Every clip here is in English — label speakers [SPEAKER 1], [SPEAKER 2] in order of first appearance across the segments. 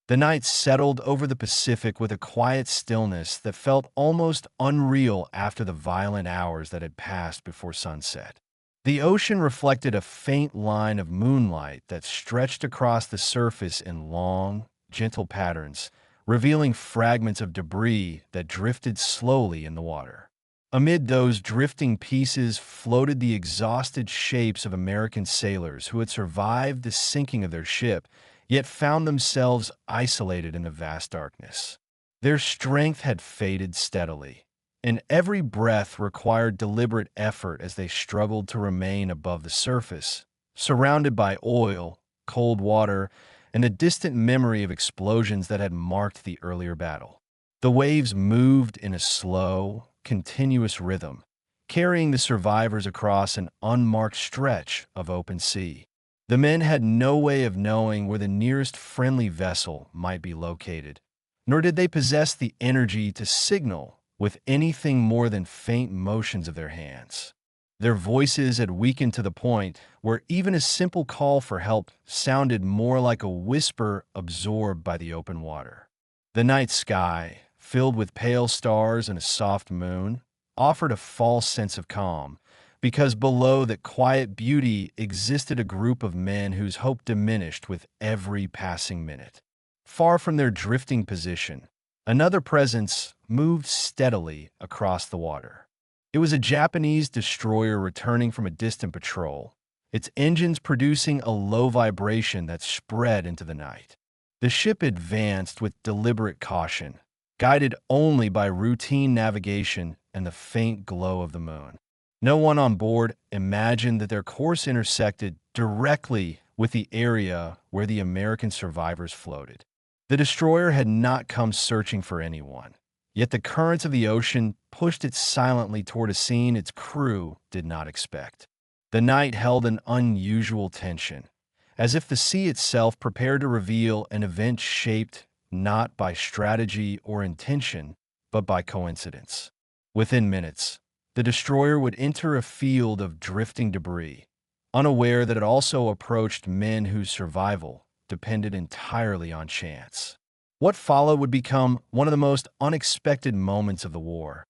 [SPEAKER 1] The night settled over the Pacific with a quiet stillness that felt almost unreal after the violent hours that had passed before sunset. The ocean reflected a faint line of moonlight that stretched across the surface in long, gentle patterns, revealing fragments of debris that drifted slowly in the water. Amid those drifting pieces floated the exhausted shapes of American sailors who had survived the sinking of their ship, yet found themselves isolated in the vast darkness. Their strength had faded steadily, and every breath required deliberate effort as they struggled to remain above the surface, surrounded by oil, cold water, and a distant memory of explosions that had marked the earlier battle. The waves moved in a slow, continuous rhythm, carrying the survivors across an unmarked stretch of open sea. The men had no way of knowing where the nearest friendly vessel might be located, nor did they possess the energy to signal with anything more than faint motions of their hands. Their voices had weakened to the point where even a simple call for help sounded more like a whisper absorbed by the open water. The night sky, filled with pale stars and a soft moon, offered a false sense of calm, because below that quiet beauty existed a group of men whose hope diminished with every passing minute. Far from their drifting position, another presence moved steadily across the water. It was a Japanese destroyer returning from a distant patrol, its engines producing a low vibration that spread into the night. The ship advanced with deliberate caution, guided only by routine navigation and the faint glow of the moon. No one on board imagined that their course intersected directly with the area where the American survivors floated. The destroyer had not come searching for anyone, yet the currents of the ocean pushed it silently toward a scene its crew did not expect. The night held an unusual tension, as if the sea itself prepared to reveal an event shaped not by strategy or intention, but by coincidence. Within minutes, the destroyer would enter a field of drifting debris, unaware that it also approached men whose survival depended entirely on chance. What followed would become one of the most unexpected moments of the war.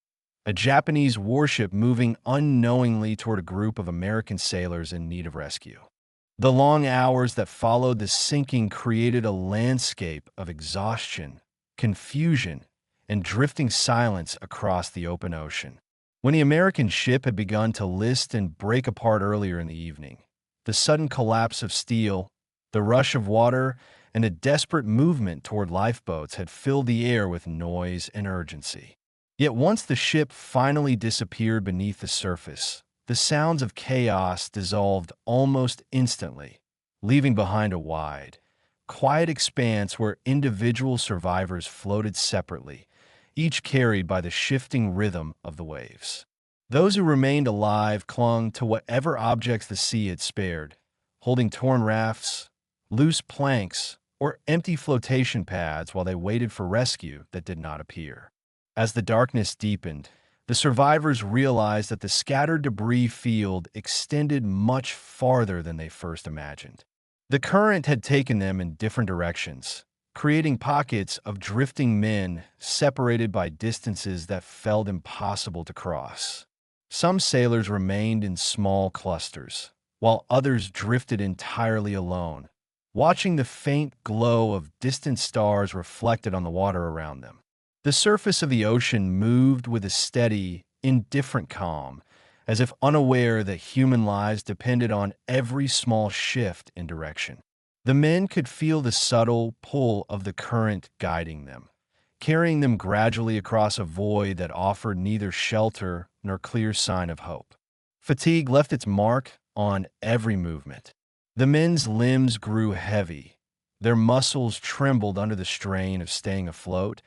[SPEAKER 1] A Japanese warship moving unknowingly toward a group of American sailors in need of rescue. The long hours that followed the sinking created a landscape of exhaustion, confusion, and drifting silence across the open ocean. When the American ship had begun to list and break apart earlier in the evening, the sudden collapse of steel, the rush of water, and a desperate movement toward lifeboats had filled the air with noise and urgency. Yet once the ship finally disappeared beneath the surface, the sounds of chaos dissolved almost instantly, leaving behind a wide, quiet expanse where individual survivors floated separately, each carried by the shifting rhythm of the waves. Those who remained alive clung to whatever objects the sea had spared, holding torn rafts, loose planks, or empty flotation pads while they waited for rescue that did not appear. As the darkness deepened, the survivors realized that the scattered debris field extended much farther than they first imagined. The current had taken them in different directions, creating pockets of drifting men separated by distances that felt impossible to cross. Some sailors remained in small clusters, while others drifted entirely alone, watching the faint glow of distant stars reflected on the water around them. The surface of the ocean moved with a steady, indifferent calm, as if unaware that human lives depended on every small shift in direction. The men could feel the subtle pull of the current guiding them, carrying them gradually across a void that offered neither shelter nor clear sign of hope. Fatigue left its mark on every movement. The men's limbs grew heavy, their muscles trembled under the strain of staying afloat,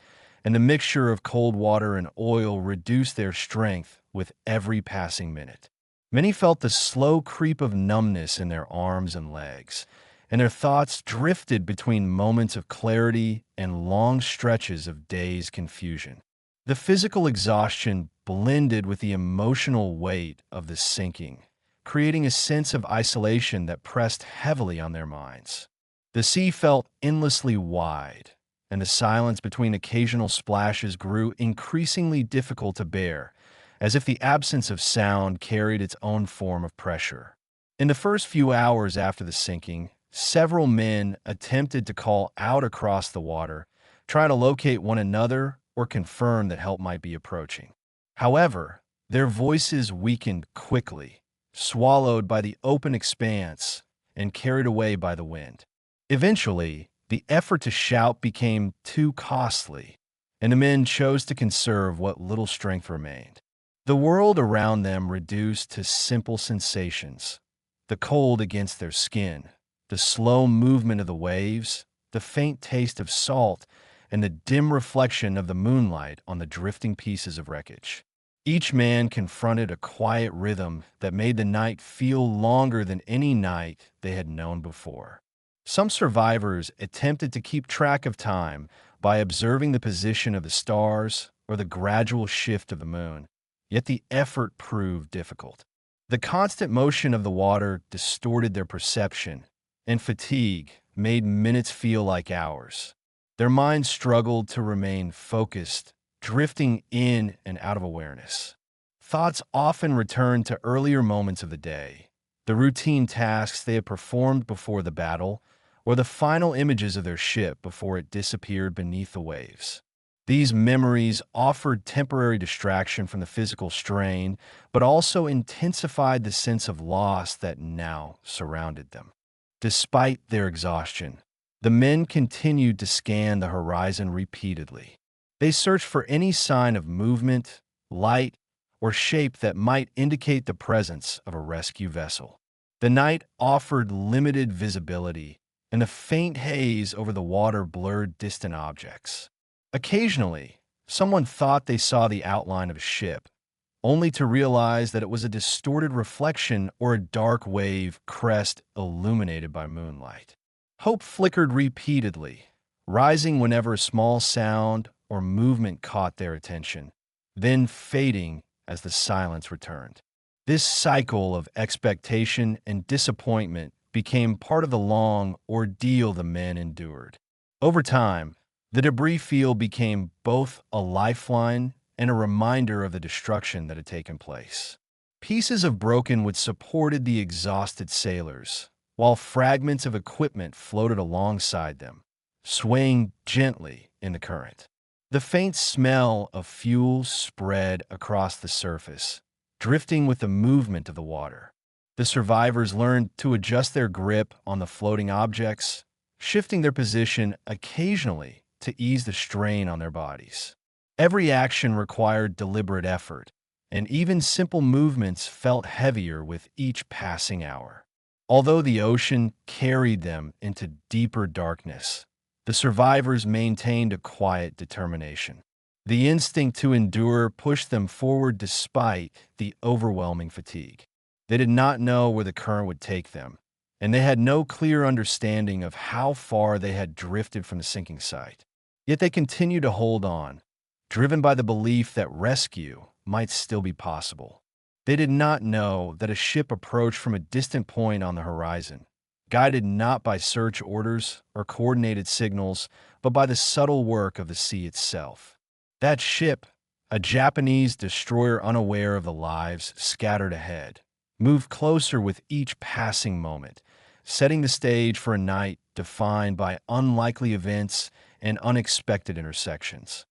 [SPEAKER 1] and the mixture of cold water and oil reduced their strength with every passing minute. Many felt the slow creep of numbness in their arms and legs, and their thoughts drifted between moments of clarity and long stretches of dazed confusion. The physical exhaustion blended with the emotional weight of the sinking, creating a sense of isolation that pressed heavily on their minds. The sea felt endlessly wide, and the silence between occasional splashes grew increasingly difficult to bear, as if the absence of sound carried its own form of pressure. In the first few hours after the sinking, several men attempted to call out across the water, trying to locate one another or confirm that help might be approaching. However, their voices weakened quickly, swallowed by the open expanse and carried away by the wind. Eventually, the effort to shout became too costly, and the men chose to conserve what little strength remained. The world around them reduced to simple sensations: the cold against their skin, the slow movement of the waves, the faint taste of salt, and the dim reflection of the moonlight on the drifting pieces of wreckage. Each man confronted a quiet rhythm that made the night feel longer than any night they had known before. Some survivors attempted to keep track of time by observing the position of the stars or the gradual shift of the moon, yet the effort proved difficult. The constant motion of the water distorted their perception, and fatigue made minutes feel like hours. Their minds struggled to remain focused, drifting in and out of awareness. Thoughts often returned to earlier moments of the day, the routine tasks they had performed before the battle, or the final images of their ship before it disappeared beneath the waves. These memories offered temporary distraction from the physical strain, but also intensified the sense of loss that now surrounded them. Despite their exhaustion, the men continued to scan the horizon repeatedly. They searched for any sign of movement, light, or shape that might indicate the presence of a rescue vessel. The night offered limited visibility, and the faint haze over the water blurred distant objects. Occasionally, someone thought they saw the outline of a ship, only to realize that it was a distorted reflection or a dark wave crest illuminated by moonlight. Hope flickered repeatedly, rising whenever a small sound or movement caught their attention, then fading as the silence returned. This cycle of expectation and disappointment became part of the long ordeal the men endured. Over time, the debris field became both a lifeline and a reminder of the destruction that had taken place. Pieces of broken wood supported the exhausted sailors, while fragments of equipment floated alongside them, swaying gently in the current. The faint smell of fuel spread across the surface, drifting with the movement of the water. The survivors learned to adjust their grip on the floating objects, shifting their position occasionally to ease the strain on their bodies. Every action required deliberate effort, and even simple movements felt heavier with each passing hour. Although the ocean carried them into deeper darkness, the survivors maintained a quiet determination. The instinct to endure pushed them forward despite the overwhelming fatigue. They did not know where the current would take them, and they had no clear understanding of how far they had drifted from the sinking site. Yet they continued to hold on, driven by the belief that rescue might still be possible. They did not know that a ship approached from a distant point on the horizon, guided not by search orders or coordinated signals, but by the subtle work of the sea itself. That ship, a Japanese destroyer unaware of the lives scattered ahead, moved closer with each passing moment, setting the stage for a night defined by unlikely events and unexpected intersections.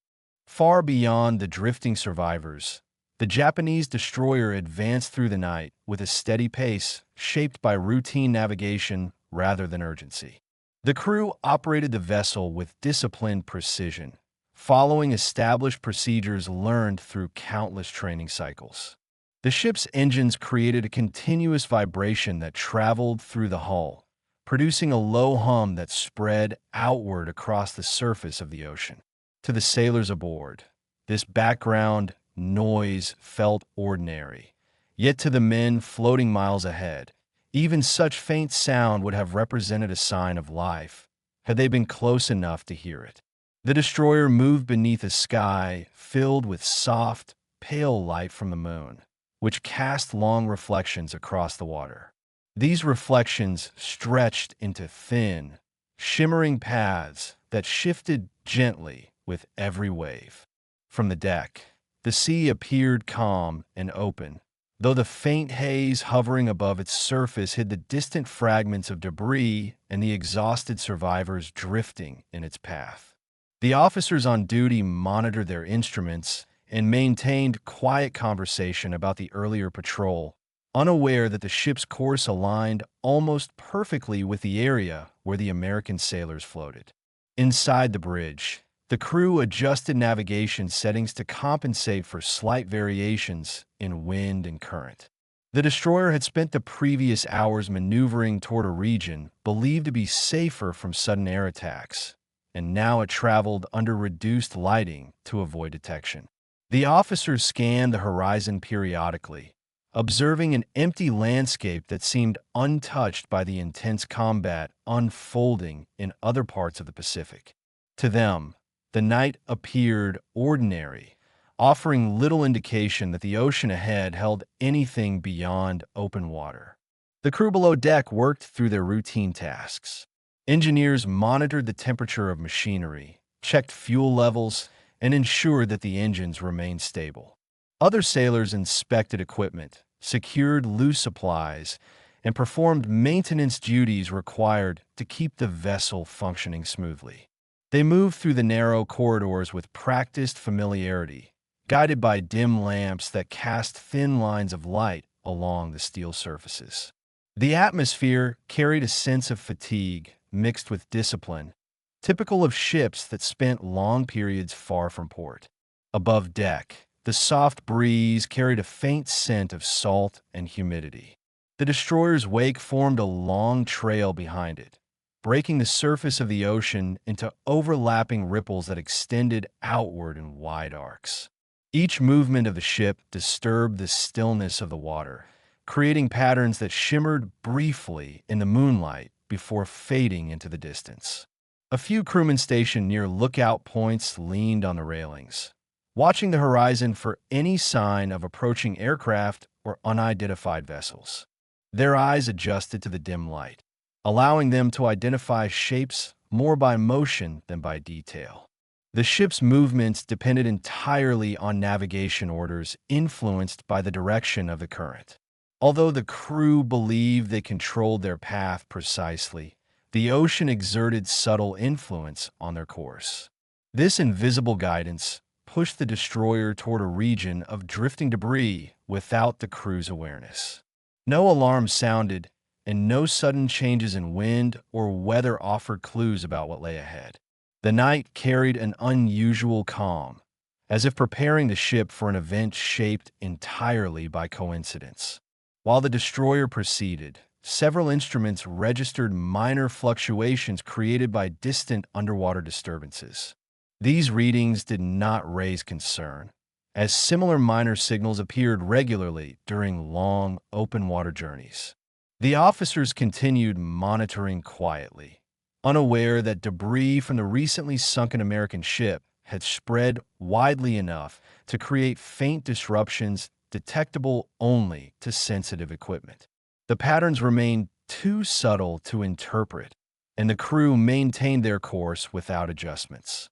[SPEAKER 1] Far beyond the drifting survivors, the Japanese destroyer advanced through the night with a steady pace shaped by routine navigation rather than urgency. The crew operated the vessel with disciplined precision, following established procedures learned through countless training cycles. The ship's engines created a continuous vibration that traveled through the hull, producing a low hum that spread outward across the surface of the ocean. To the sailors aboard, this background noise felt ordinary, yet to the men floating miles ahead, even such faint sound would have represented a sign of life, had they been close enough to hear it. The destroyer moved beneath a sky filled with soft, pale light from the moon, which cast long reflections across the water. These reflections stretched into thin, shimmering paths that shifted gently with every wave. From the deck, the sea appeared calm and open, though the faint haze hovering above its surface hid the distant fragments of debris and the exhausted survivors drifting in its path. The officers on duty monitored their instruments and maintained quiet conversation about the earlier patrol, unaware that the ship's course aligned almost perfectly with the area where the American sailors floated. Inside the bridge, the crew adjusted navigation settings to compensate for slight variations in wind and current. The destroyer had spent the previous hours maneuvering toward a region believed to be safer from sudden air attacks, and now it traveled under reduced lighting to avoid detection. The officers scanned the horizon periodically, observing an empty landscape that seemed untouched by the intense combat unfolding in other parts of the Pacific. To them, the night appeared ordinary, offering little indication that the ocean ahead held anything beyond open water. The crew below deck worked through their routine tasks. Engineers monitored the temperature of machinery, checked fuel levels, and ensured that the engines remained stable. Other sailors inspected equipment, secured loose supplies, and performed maintenance duties required to keep the vessel functioning smoothly. They moved through the narrow corridors with practiced familiarity, guided by dim lamps that cast thin lines of light along the steel surfaces. The atmosphere carried a sense of fatigue mixed with discipline, typical of ships that spent long periods far from port. Above deck, the soft breeze carried a faint scent of salt and humidity. The destroyer's wake formed a long trail behind it, breaking the surface of the ocean into overlapping ripples that extended outward in wide arcs. Each movement of the ship disturbed the stillness of the water, creating patterns that shimmered briefly in the moonlight before fading into the distance. A few crewmen stationed near lookout points leaned on the railings, watching the horizon for any sign of approaching aircraft or unidentified vessels. Their eyes adjusted to the dim light, allowing them to identify shapes more by motion than by detail. The ship's movements depended entirely on navigation orders influenced by the direction of the current. Although the crew believed they controlled their path precisely, the ocean exerted subtle influence on their course. This invisible guidance pushed the destroyer toward a region of drifting debris without the crew's awareness. No alarm sounded, and no sudden changes in wind or weather offered clues about what lay ahead. The night carried an unusual calm, as if preparing the ship for an event shaped entirely by coincidence. While the destroyer proceeded, several instruments registered minor fluctuations created by distant underwater disturbances. These readings did not raise concern, as similar minor signals appeared regularly during long, open-water journeys. The officers continued monitoring quietly, unaware that debris from the recently sunken American ship had spread widely enough to create faint disruptions detectable only to sensitive equipment. The patterns remained too subtle to interpret, and the crew maintained their course without adjustments.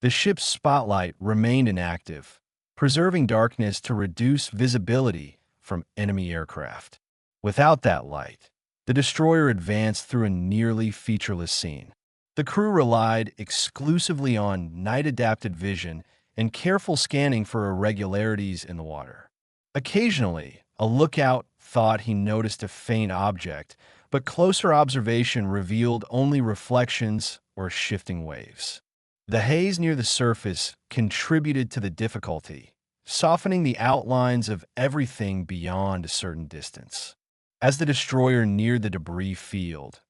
[SPEAKER 1] The ship's spotlight remained inactive, preserving darkness to reduce visibility from enemy aircraft. Without that light, the destroyer advanced through a nearly featureless scene. The crew relied exclusively on night-adapted vision and careful scanning for irregularities in the water. Occasionally, a lookout thought he noticed a faint object, but closer observation revealed only reflections or shifting waves. The haze near the surface contributed to the difficulty, softening the outlines of everything beyond a certain distance. As the destroyer neared the debris field,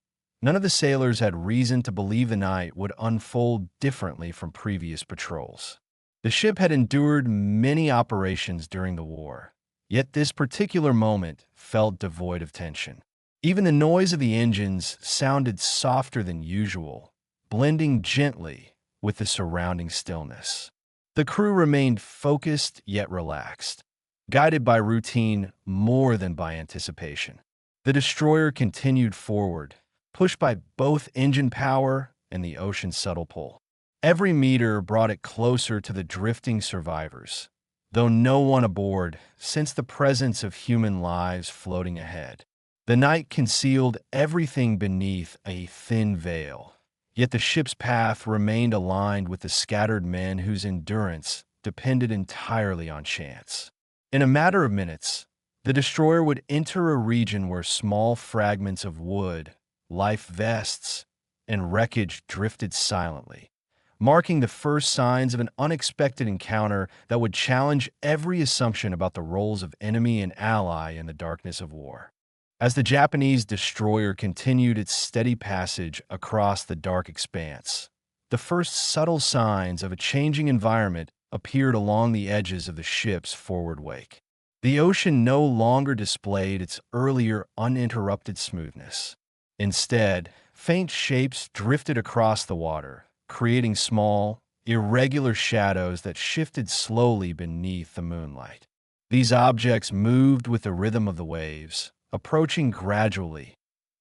[SPEAKER 1] none of the sailors had reason to believe the night would unfold differently from previous patrols. The ship had endured many operations during the war, yet this particular moment felt devoid of tension. Even the noise of the engines sounded softer than usual, blending gently with the surrounding stillness. The crew remained focused yet relaxed, guided by routine more than by anticipation. The destroyer continued forward, pushed by both engine power and the ocean's subtle pull. Every meter brought it closer to the drifting survivors, though no one aboard sensed the presence of human lives floating ahead. The night concealed everything beneath a thin veil, yet the ship's path remained aligned with the scattered men whose endurance depended entirely on chance. In a matter of minutes, the destroyer would enter a region where small fragments of wood, life vests, and wreckage drifted silently, marking the first signs of an unexpected encounter that would challenge every assumption about the roles of enemy and ally in the darkness of war. As the Japanese destroyer continued its steady passage across the dark expanse, the first subtle signs of a changing environment appeared along the edges of the ship's forward wake. The ocean no longer displayed its earlier uninterrupted smoothness. Instead, faint shapes drifted across the water, creating small, irregular shadows that shifted slowly beneath the moonlight. These objects moved with the rhythm of the waves, approaching gradually,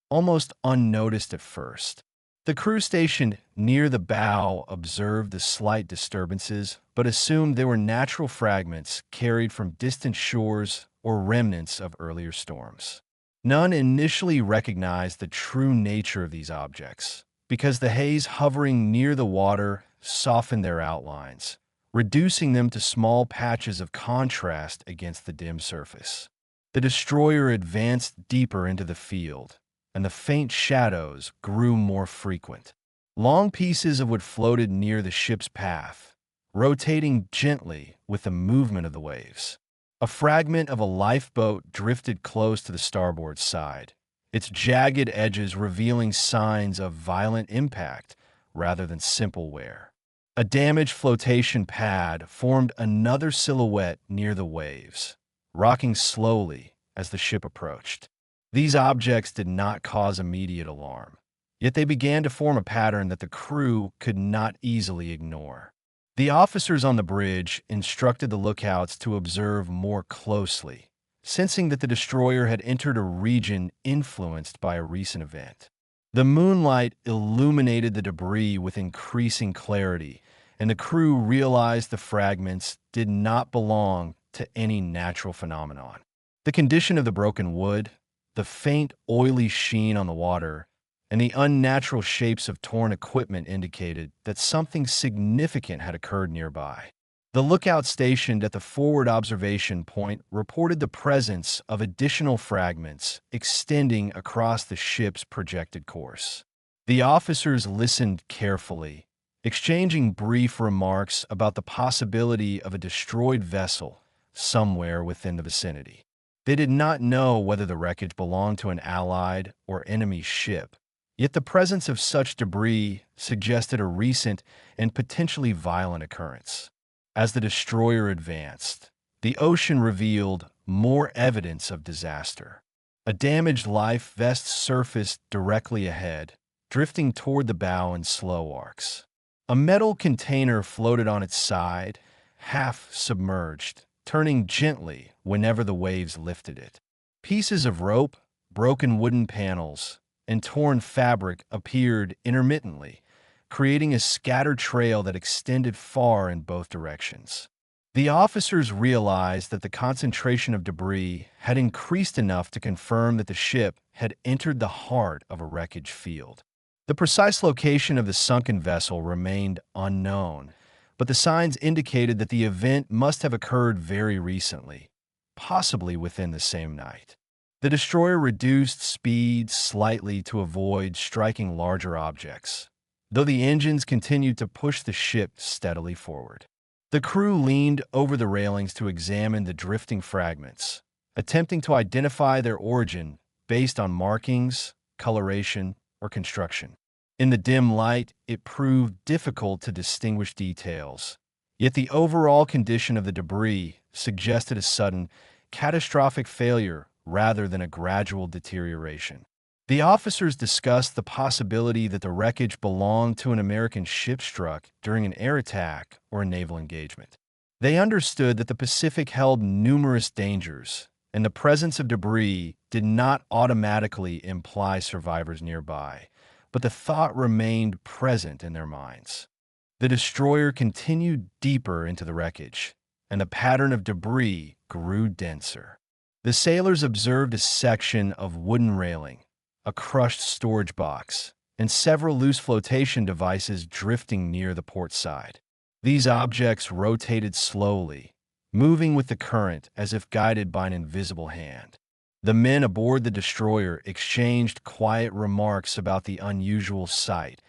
[SPEAKER 1] almost unnoticed at first. The crew stationed near the bow observed the slight disturbances, but assumed they were natural fragments carried from distant shores or remnants of earlier storms. None initially recognized the true nature of these objects, because the haze hovering near the water softened their outlines, reducing them to small patches of contrast against the dim surface. The destroyer advanced deeper into the field, and the faint shadows grew more frequent. Long pieces of wood floated near the ship's path, rotating gently with the movement of the waves. A fragment of a lifeboat drifted close to the starboard side, its jagged edges revealing signs of violent impact rather than simple wear. A damaged flotation pad formed another silhouette near the waves, rocking slowly as the ship approached. These objects did not cause immediate alarm, yet they began to form a pattern that the crew could not easily ignore. The officers on the bridge instructed the lookouts to observe more closely, sensing that the destroyer had entered a region influenced by a recent event. The moonlight illuminated the debris with increasing clarity, and the crew realized the fragments did not belong to any natural phenomenon. The condition of the broken wood, the faint, oily sheen on the water, and the unnatural shapes of torn equipment indicated that something significant had occurred nearby. The lookout stationed at the forward observation point reported the presence of additional fragments extending across the ship's projected course. The officers listened carefully, exchanging brief remarks about the possibility of a destroyed vessel somewhere within the vicinity. They did not know whether the wreckage belonged to an allied or enemy ship, yet the presence of such debris suggested a recent and potentially violent occurrence. As the destroyer advanced, the ocean revealed more evidence of disaster. A damaged life vest surfaced directly ahead, drifting toward the bow in slow arcs. A metal container floated on its side, half submerged, turning gently whenever the waves lifted it. Pieces of rope, broken wooden panels, and torn fabric appeared intermittently, creating a scattered trail that extended far in both directions. The officers realized that the concentration of debris had increased enough to confirm that the ship had entered the heart of a wreckage field. The precise location of the sunken vessel remained unknown, but the signs indicated that the event must have occurred very recently, possibly within the same night. The destroyer reduced speed slightly to avoid striking larger objects, though the engines continued to push the ship steadily forward. The crew leaned over the railings to examine the drifting fragments, attempting to identify their origin based on markings, coloration, or construction. In the dim light, it proved difficult to distinguish details, yet the overall condition of the debris suggested a sudden, catastrophic failure rather than a gradual deterioration. The officers discussed the possibility that the wreckage belonged to an American ship struck during an air attack or a naval engagement. They understood that the Pacific held numerous dangers, and the presence of debris did not automatically imply survivors nearby, but the thought remained present in their minds. The destroyer continued deeper into the wreckage, and the pattern of debris grew denser. The sailors observed a section of wooden railing, a crushed storage box, and several loose flotation devices drifting near the port side. These objects rotated slowly, moving with the current as if guided by an invisible hand. The men aboard the destroyer exchanged quiet remarks about the unusual sight,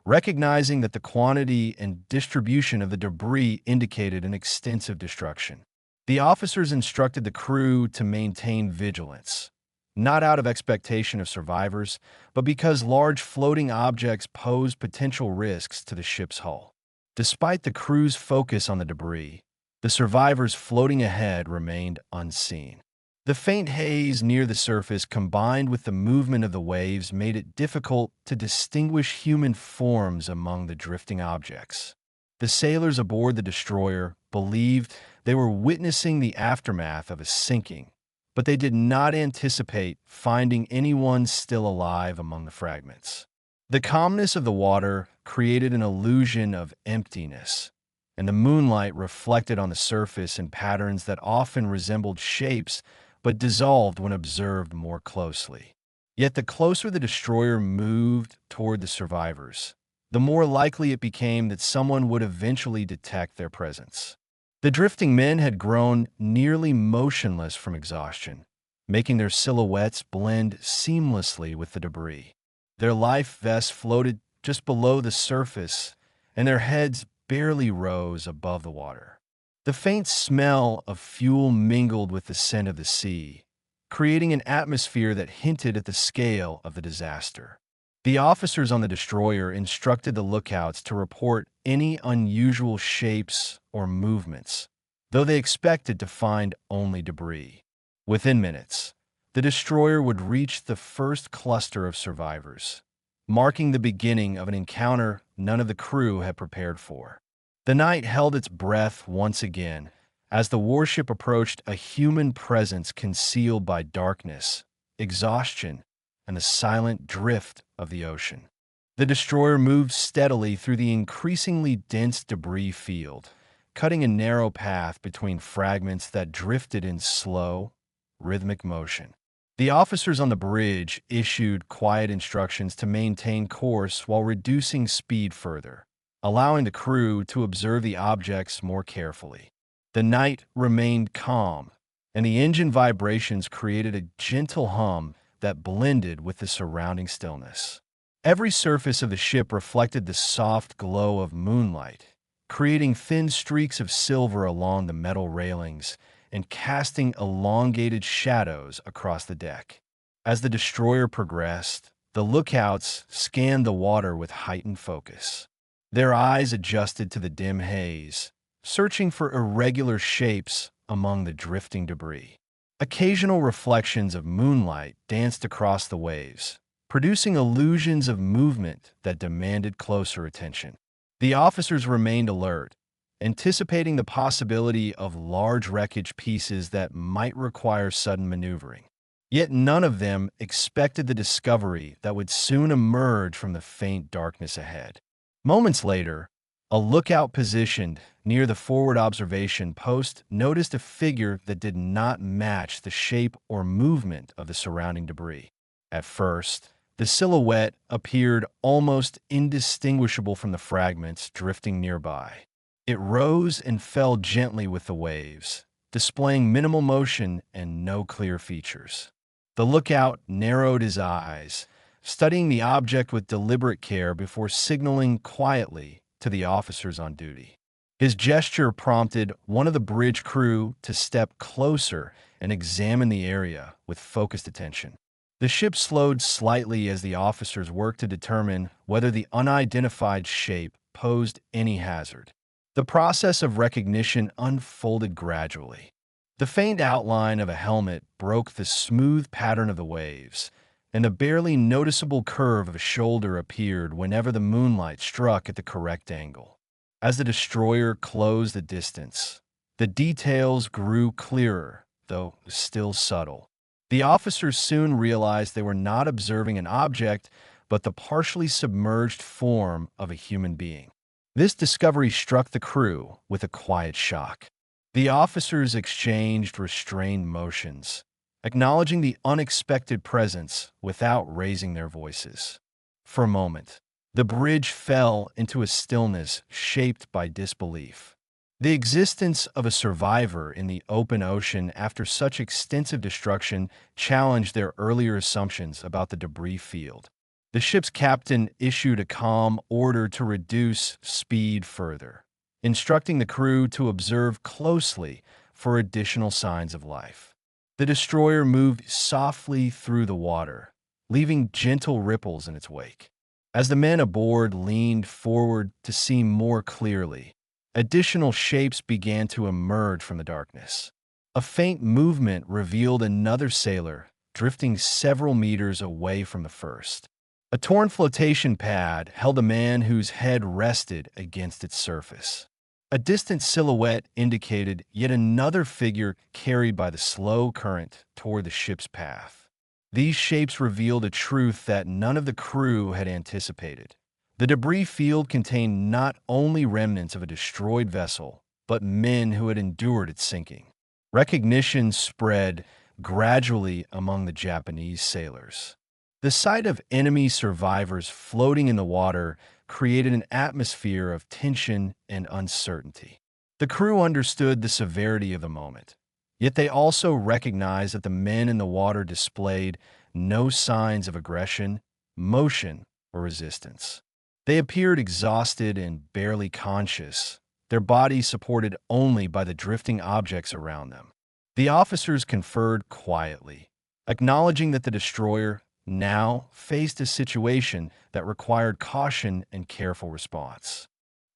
[SPEAKER 1] recognizing that the quantity and distribution of the debris indicated an extensive destruction. The officers instructed the crew to maintain vigilance, not out of expectation of survivors, but because large floating objects posed potential risks to the ship's hull. Despite the crew's focus on the debris, the survivors floating ahead remained unseen. The faint haze near the surface combined with the movement of the waves made it difficult to distinguish human forms among the drifting objects. The sailors aboard the destroyer believed they were witnessing the aftermath of a sinking, but they did not anticipate finding anyone still alive among the fragments. The calmness of the water created an illusion of emptiness, and the moonlight reflected on the surface in patterns that often resembled shapes but dissolved when observed more closely. Yet the closer the destroyer moved toward the survivors, the more likely it became that someone would eventually detect their presence. The drifting men had grown nearly motionless from exhaustion, making their silhouettes blend seamlessly with the debris. Their life vests floated just below the surface, and their heads barely rose above the water. The faint smell of fuel mingled with the scent of the sea, creating an atmosphere that hinted at the scale of the disaster. The officers on the destroyer instructed the lookouts to report any unusual shapes or movements, though they expected to find only debris. Within minutes, the destroyer would reach the first cluster of survivors, marking the beginning of an encounter none of the crew had prepared for. The night held its breath once again as the warship approached a human presence concealed by darkness, exhaustion, and the silent drift of the ocean. The destroyer moved steadily through the increasingly dense debris field, cutting a narrow path between fragments that drifted in slow, rhythmic motion. The officers on the bridge issued quiet instructions to maintain course while reducing speed further, allowing the crew to observe the objects more carefully. The night remained calm, and the engine vibrations created a gentle hum that blended with the surrounding stillness. Every surface of the ship reflected the soft glow of moonlight, creating thin streaks of silver along the metal railings and casting elongated shadows across the deck. As the destroyer progressed, the lookouts scanned the water with heightened focus. Their eyes adjusted to the dim haze, searching for irregular shapes among the drifting debris. Occasional reflections of moonlight danced across the waves, producing illusions of movement that demanded closer attention. The officers remained alert, anticipating the possibility of large wreckage pieces that might require sudden maneuvering. Yet none of them expected the discovery that would soon emerge from the faint darkness ahead. Moments later, a lookout positioned near the forward observation post noticed a figure that did not match the shape or movement of the surrounding debris. At first, the silhouette appeared almost indistinguishable from the fragments drifting nearby. It rose and fell gently with the waves, displaying minimal motion and no clear features. The lookout narrowed his eyes, studying the object with deliberate care before signaling quietly to the officers on duty. His gesture prompted one of the bridge crew to step closer and examine the area with focused attention. The ship slowed slightly as the officers worked to determine whether the unidentified shape posed any hazard. The process of recognition unfolded gradually. The faint outline of a helmet broke the smooth pattern of the waves, and a barely noticeable curve of a shoulder appeared whenever the moonlight struck at the correct angle. As the destroyer closed the distance, the details grew clearer, though still subtle. The officers soon realized they were not observing an object, but the partially submerged form of a human being. This discovery struck the crew with a quiet shock. The officers exchanged restrained motions, acknowledging the unexpected presence without raising their voices. For a moment, the bridge fell into a stillness shaped by disbelief. The existence of a survivor in the open ocean after such extensive destruction challenged their earlier assumptions about the debris field. The ship's captain issued a calm order to reduce speed further, instructing the crew to observe closely for additional signs of life. The destroyer moved softly through the water, leaving gentle ripples in its wake. As the men aboard leaned forward to see more clearly, additional shapes began to emerge from the darkness. A faint movement revealed another sailor drifting several meters away from the first. A torn flotation pad held a man whose head rested against its surface. A distant silhouette indicated yet another figure carried by the slow current toward the ship's path. These shapes revealed a truth that none of the crew had anticipated. The debris field contained not only remnants of a destroyed vessel, but men who had endured its sinking. Recognition spread gradually among the Japanese sailors. The sight of enemy survivors floating in the water created an atmosphere of tension and uncertainty. The crew understood the severity of the moment, yet they also recognized that the men in the water displayed no signs of aggression, motion, or resistance. They appeared exhausted and barely conscious, their bodies supported only by the drifting objects around them. The officers conferred quietly, acknowledging that the destroyer now faced a situation that required caution and careful response.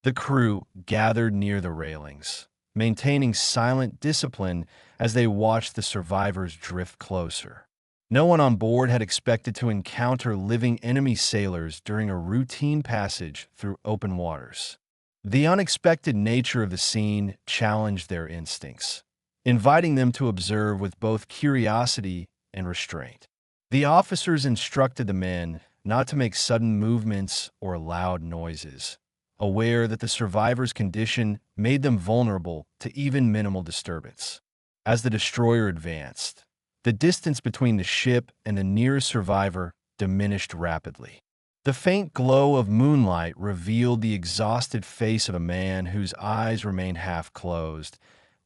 [SPEAKER 1] The crew gathered near the railings, maintaining silent discipline as they watched the survivors drift closer. No one on board had expected to encounter living enemy sailors during a routine passage through open waters. The unexpected nature of the scene challenged their instincts, inviting them to observe with both curiosity and restraint. The officers instructed the men not to make sudden movements or loud noises, aware that the survivors' condition made them vulnerable to even minimal disturbance. As the destroyer advanced, the distance between the ship and the nearest survivor diminished rapidly. The faint glow of moonlight revealed the exhausted face of a man whose eyes remained half closed,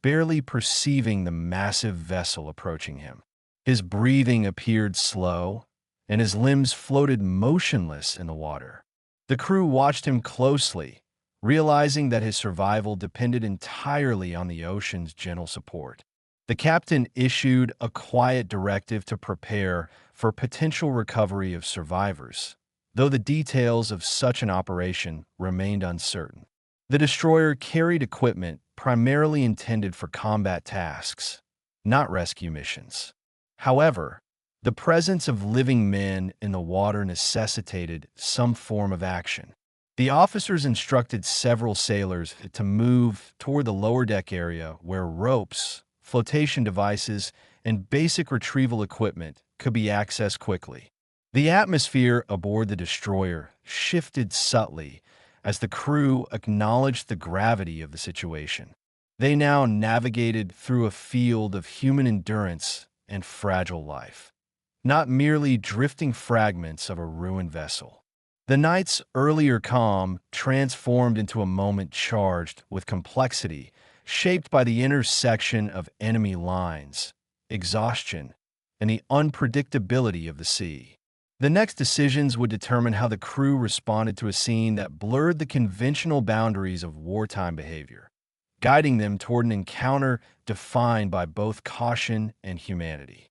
[SPEAKER 1] barely perceiving the massive vessel approaching him. His breathing appeared slow, and his limbs floated motionless in the water. The crew watched him closely, realizing that his survival depended entirely on the ocean's gentle support. The captain issued a quiet directive to prepare for potential recovery of survivors, though the details of such an operation remained uncertain. The destroyer carried equipment primarily intended for combat tasks, not rescue missions. However, the presence of living men in the water necessitated some form of action. The officers instructed several sailors to move toward the lower deck area where ropes, flotation devices, and basic retrieval equipment could be accessed quickly. The atmosphere aboard the destroyer shifted subtly as the crew acknowledged the gravity of the situation. They now navigated through a field of human endurance and fragile life, not merely drifting fragments of a ruined vessel. The night's earlier calm transformed into a moment charged with complexity, shaped by the intersection of enemy lines, exhaustion, and the unpredictability of the sea. The next decisions would determine how the crew responded to a scene that blurred the conventional boundaries of wartime behavior, guiding them toward an encounter defined by both caution and humanity.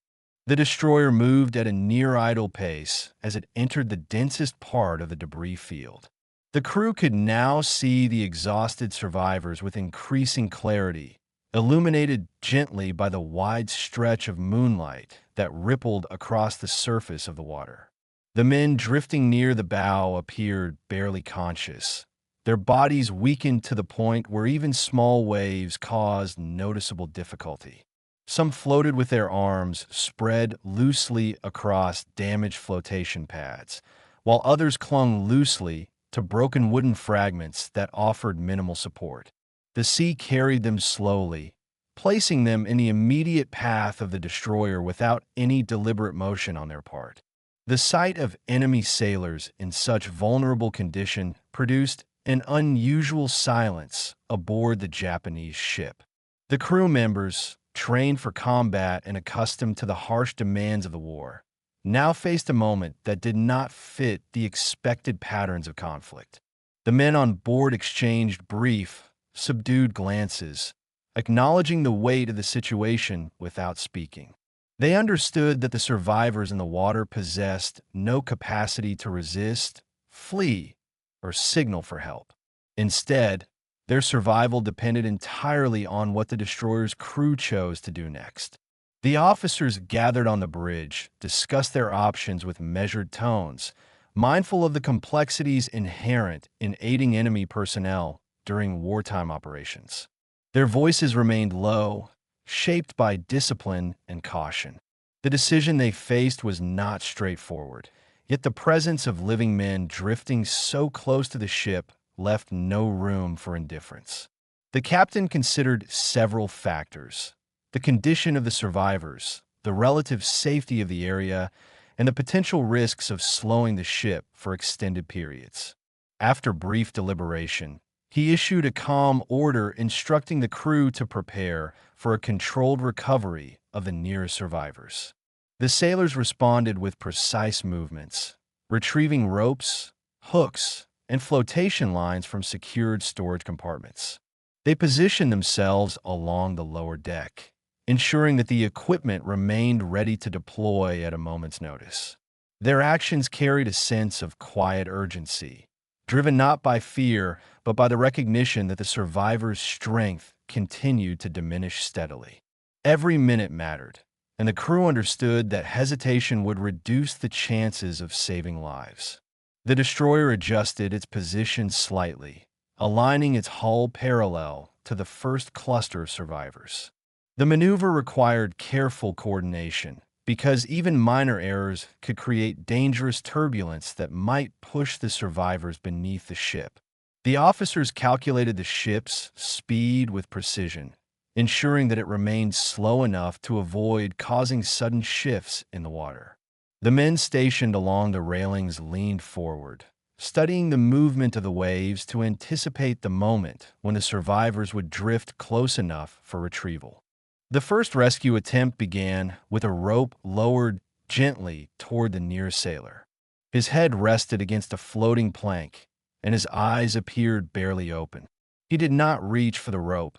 [SPEAKER 1] The destroyer moved at a near-idle pace as it entered the densest part of the debris field. The crew could now see the exhausted survivors with increasing clarity, illuminated gently by the wide stretch of moonlight that rippled across the surface of the water. The men drifting near the bow appeared barely conscious, their bodies weakened to the point where even small waves caused noticeable difficulty. Some floated with their arms spread loosely across damaged flotation pads, while others clung loosely to broken wooden fragments that offered minimal support. The sea carried them slowly, placing them in the immediate path of the destroyer without any deliberate motion on their part. The sight of enemy sailors in such vulnerable condition produced an unusual silence aboard the Japanese ship. The crew members, trained for combat and accustomed to the harsh demands of the war, now faced a moment that did not fit the expected patterns of conflict. The men on board exchanged brief, subdued glances, acknowledging the weight of the situation without speaking. They understood that the survivors in the water possessed no capacity to resist, flee, or signal for help. Instead, their survival depended entirely on what the destroyer's crew chose to do next. The officers gathered on the bridge discussed their options with measured tones, mindful of the complexities inherent in aiding enemy personnel during wartime operations. Their voices remained low, shaped by discipline and caution. The decision they faced was not straightforward, yet the presence of living men drifting so close to the ship left no room for indifference. The captain considered several factors: the condition of the survivors, the relative safety of the area, and the potential risks of slowing the ship for extended periods. After brief deliberation, he issued a calm order instructing the crew to prepare for a controlled recovery of the nearest survivors. The sailors responded with precise movements, retrieving ropes, hooks, and flotation lines from secured storage compartments. They positioned themselves along the lower deck, ensuring that the equipment remained ready to deploy at a moment's notice. Their actions carried a sense of quiet urgency, driven not by fear, but by the recognition that the survivors' strength continued to diminish steadily. Every minute mattered, and the crew understood that hesitation would reduce the chances of saving lives. The destroyer adjusted its position slightly, aligning its hull parallel to the first cluster of survivors. The maneuver required careful coordination, because even minor errors could create dangerous turbulence that might push the survivors beneath the ship. The officers calculated the ship's speed with precision, ensuring that it remained slow enough to avoid causing sudden shifts in the water. The men stationed along the railings leaned forward, studying the movement of the waves to anticipate the moment when the survivors would drift close enough for retrieval. The first rescue attempt began with a rope lowered gently toward the nearest sailor. His head rested against a floating plank, and his eyes appeared barely open. He did not reach for the rope,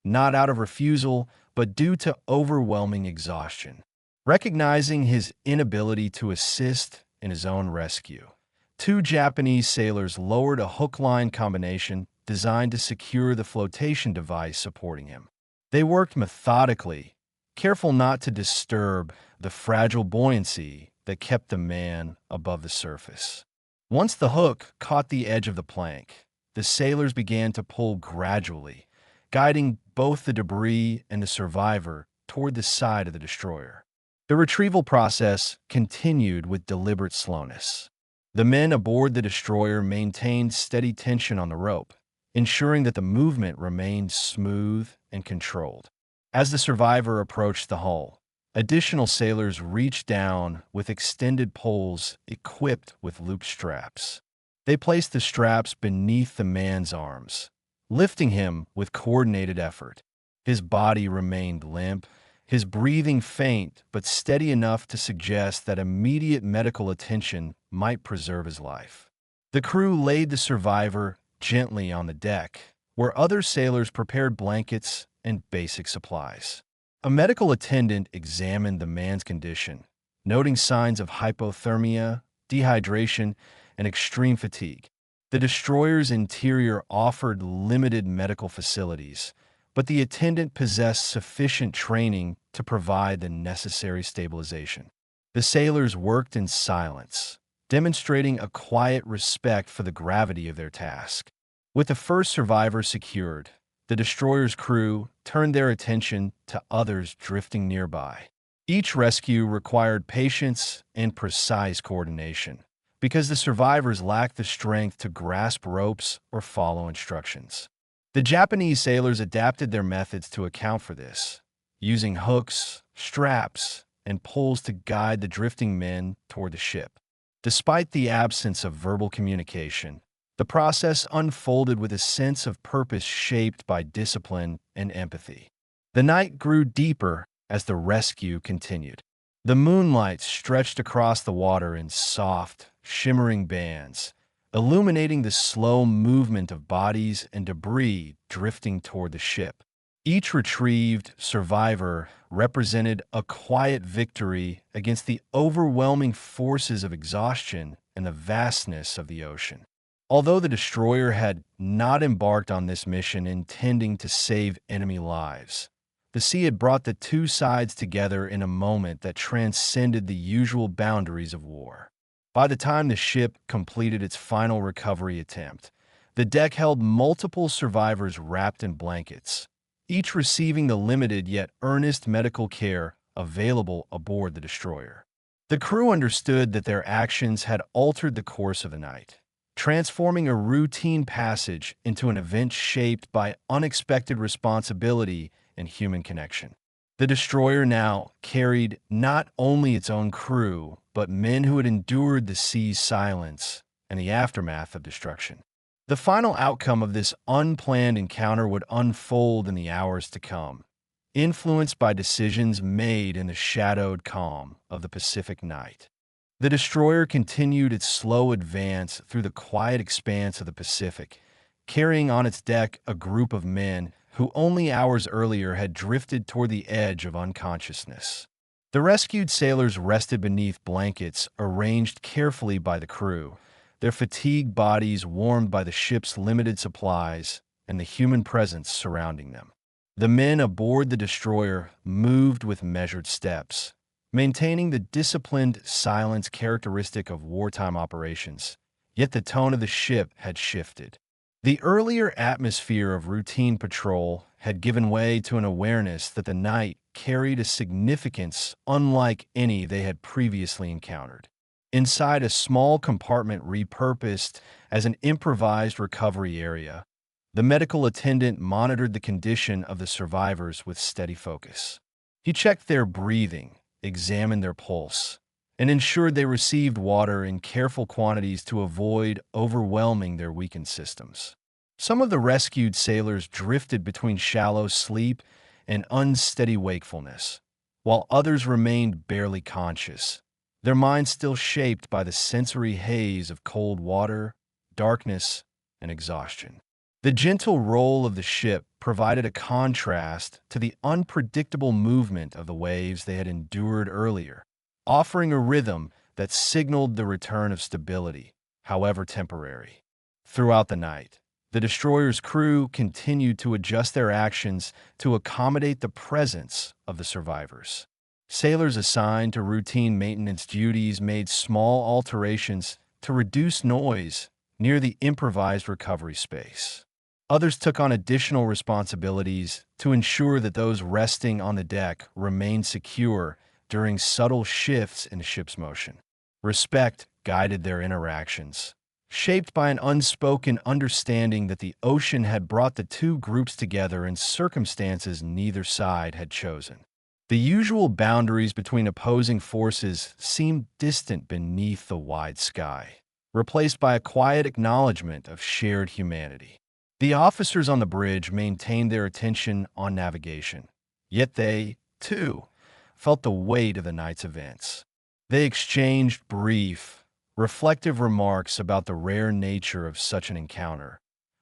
[SPEAKER 1] not out of refusal, but due to overwhelming exhaustion. Recognizing his inability to assist in his own rescue, two Japanese sailors lowered a hook-line combination designed to secure the flotation device supporting him. They worked methodically, careful not to disturb the fragile buoyancy that kept the man above the surface. Once the hook caught the edge of the plank, the sailors began to pull gradually, guiding both the debris and the survivor toward the side of the destroyer. The retrieval process continued with deliberate slowness. The men aboard the destroyer maintained steady tension on the rope, ensuring that the movement remained smooth and controlled. As the survivor approached the hull, additional sailors reached down with extended poles equipped with looped straps. They placed the straps beneath the man's arms, lifting him with coordinated effort. His body remained limp, his breathing faint but steady enough to suggest that immediate medical attention might preserve his life. The crew laid the survivor gently on the deck, where other sailors prepared blankets and basic supplies. A medical attendant examined the man's condition, noting signs of hypothermia, dehydration, and extreme fatigue. The destroyer's interior offered limited medical facilities, but the attendant possessed sufficient training to provide the necessary stabilization. The sailors worked in silence, demonstrating a quiet respect for the gravity of their task. With the first survivor secured, the destroyer's crew turned their attention to others drifting nearby. Each rescue required patience and precise coordination, because the survivors lacked the strength to grasp ropes or follow instructions. The Japanese sailors adapted their methods to account for this, using hooks, straps, and poles to guide the drifting men toward the ship. Despite the absence of verbal communication, the process unfolded with a sense of purpose shaped by discipline and empathy. The night grew deeper as the rescue continued. The moonlight stretched across the water in soft, shimmering bands, illuminating the slow movement of bodies and debris drifting toward the ship. Each retrieved survivor represented a quiet victory against the overwhelming forces of exhaustion and the vastness of the ocean. Although the destroyer had not embarked on this mission intending to save enemy lives, the sea had brought the two sides together in a moment that transcended the usual boundaries of war. By the time the ship completed its final recovery attempt, the deck held multiple survivors wrapped in blankets, each receiving the limited yet earnest medical care available aboard the destroyer. The crew understood that their actions had altered the course of the night, transforming a routine passage into an event shaped by unexpected responsibility and human connection. The destroyer now carried not only its own crew, but men who had endured the sea's silence and the aftermath of destruction. The final outcome of this unplanned encounter would unfold in the hours to come, influenced by decisions made in the shadowed calm of the Pacific night. The destroyer continued its slow advance through the quiet expanse of the Pacific, carrying on its deck a group of men who only hours earlier had drifted toward the edge of unconsciousness. The rescued sailors rested beneath blankets arranged carefully by the crew, their fatigued bodies warmed by the ship's limited supplies and the human presence surrounding them. The men aboard the destroyer moved with measured steps, maintaining the disciplined silence characteristic of wartime operations, yet the tone of the ship had shifted. The earlier atmosphere of routine patrol had given way to an awareness that the night carried a significance unlike any they had previously encountered. Inside a small compartment repurposed as an improvised recovery area, the medical attendant monitored the condition of the survivors with steady focus. He checked their breathing, examined their pulse, and ensured they received water in careful quantities to avoid overwhelming their weakened systems. Some of the rescued sailors drifted between shallow sleep and unsteady wakefulness, while others remained barely conscious, their minds still shaped by the sensory haze of cold water, darkness, and exhaustion. The gentle roll of the ship provided a contrast to the unpredictable movement of the waves they had endured earlier, offering a rhythm that signaled the return of stability, however temporary. Throughout the night, the destroyer's crew continued to adjust their actions to accommodate the presence of the survivors. Sailors assigned to routine maintenance duties made small alterations to reduce noise near the improvised recovery space. Others took on additional responsibilities to ensure that those resting on the deck remained secure during subtle shifts in the ship's motion. Respect guided their interactions, shaped by an unspoken understanding that the ocean had brought the two groups together in circumstances neither side had chosen. The usual boundaries between opposing forces seemed distant beneath the wide sky, replaced by a quiet acknowledgement of shared humanity. The officers on the bridge maintained their attention on navigation, yet they, too, felt the weight of the night's events. They exchanged brief, reflective remarks about the rare nature of such an encounter,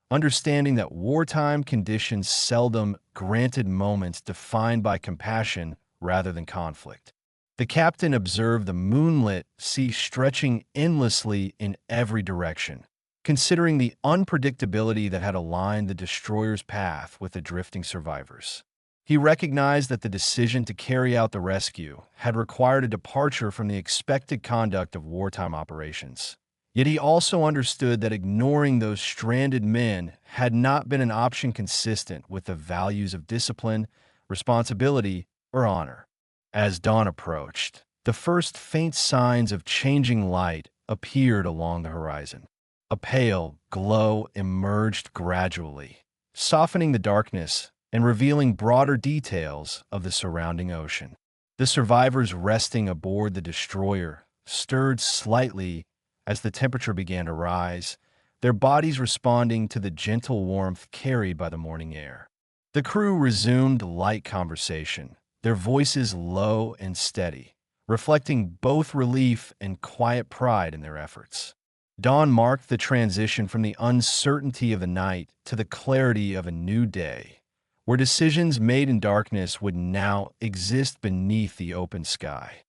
[SPEAKER 1] understanding that wartime conditions seldom granted moments defined by compassion rather than conflict. The captain observed the moonlit sea stretching endlessly in every direction, considering the unpredictability that had aligned the destroyer's path with the drifting survivors. He recognized that the decision to carry out the rescue had required a departure from the expected conduct of wartime operations, Yet he also understood that ignoring those stranded men had not been an option consistent with the values of discipline, responsibility, or honor. As dawn approached, the first faint signs of changing light appeared along the horizon. A pale glow emerged gradually, softening the darkness and revealing broader details of the surrounding ocean. The survivors resting aboard the destroyer stirred slightly as the temperature began to rise, their bodies responding to the gentle warmth carried by the morning air. The crew resumed light conversation, their voices low and steady, reflecting both relief and quiet pride in their efforts. Dawn marked the transition from the uncertainty of the night to the clarity of a new day, where decisions made in darkness would now exist beneath the open sky.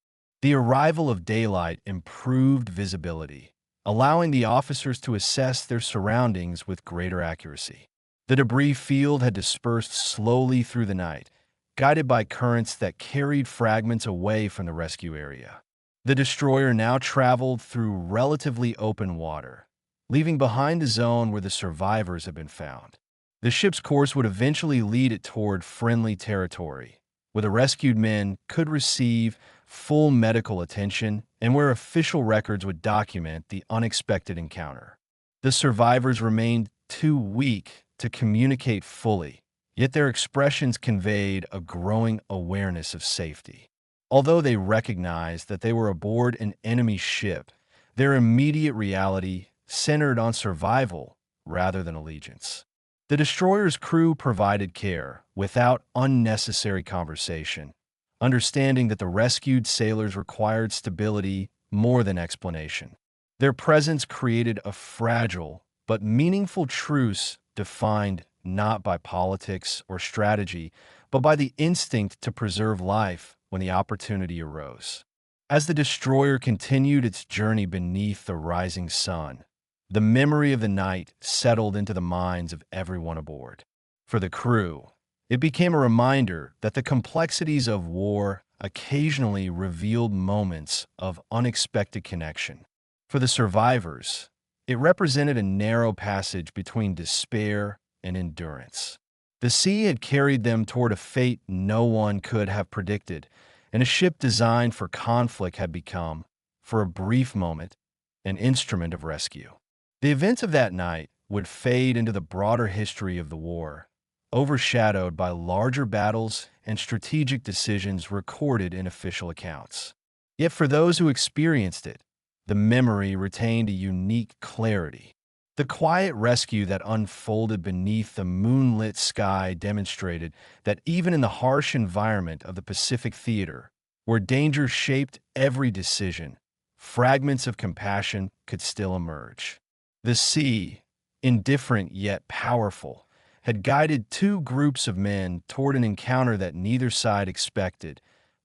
[SPEAKER 1] The arrival of daylight improved visibility, allowing the officers to assess their surroundings with greater accuracy. The debris field had dispersed slowly through the night, guided by currents that carried fragments away from the rescue area. The destroyer now traveled through relatively open water, leaving behind a zone where the survivors had been found. The ship's course would eventually lead it toward friendly territory, where the rescued men could receive full medical attention and where official records would document the unexpected encounter. The survivors remained too weak to communicate fully, yet their expressions conveyed a growing awareness of safety. Although they recognized that they were aboard an enemy ship, their immediate reality centered on survival rather than allegiance. The destroyer's crew provided care without unnecessary conversation, understanding that the rescued sailors required stability more than explanation. Their presence created a fragile but meaningful truce defined not by politics or strategy, but by the instinct to preserve life when the opportunity arose. As the destroyer continued its journey beneath the rising sun, the memory of the night settled into the minds of everyone aboard. For the crew, it became a reminder that the complexities of war occasionally revealed moments of unexpected connection. For the survivors, it represented a narrow passage between despair and endurance. The sea had carried them toward a fate no one could have predicted, and a ship designed for conflict had become, for a brief moment, an instrument of rescue. The events of that night would fade into the broader history of the war, overshadowed by larger battles and strategic decisions recorded in official accounts. Yet for those who experienced it, the memory retained a unique clarity. The quiet rescue that unfolded beneath the moonlit sky demonstrated that even in the harsh environment of the Pacific Theater, where danger shaped every decision, fragments of compassion could still emerge. The sea, indifferent yet powerful, had guided two groups of men toward an encounter that neither side expected,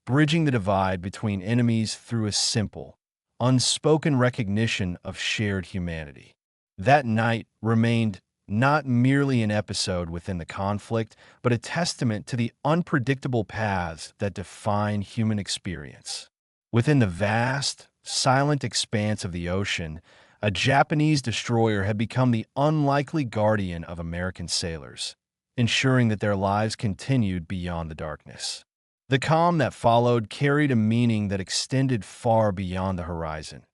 [SPEAKER 1] bridging the divide between enemies through a simple, unspoken recognition of shared humanity. That night remained not merely an episode within the conflict, but a testament to the unpredictable paths that define human experience. Within the vast, silent expanse of the ocean, a Japanese destroyer had become the unlikely guardian of American sailors, ensuring that their lives continued beyond the darkness. The calm that followed carried a meaning that extended far beyond the horizon,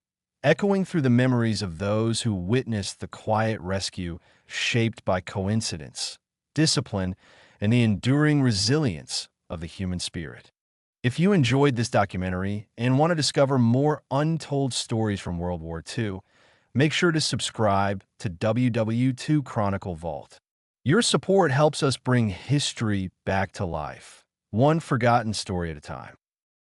[SPEAKER 1] echoing through the memories of those who witnessed the quiet rescue shaped by coincidence, discipline, and the enduring resilience of the human spirit. If you enjoyed this documentary and want to discover more untold stories from World War II, make sure to subscribe to WW2 Chronicle Vault. Your support helps us bring history back to life, one forgotten story at a time.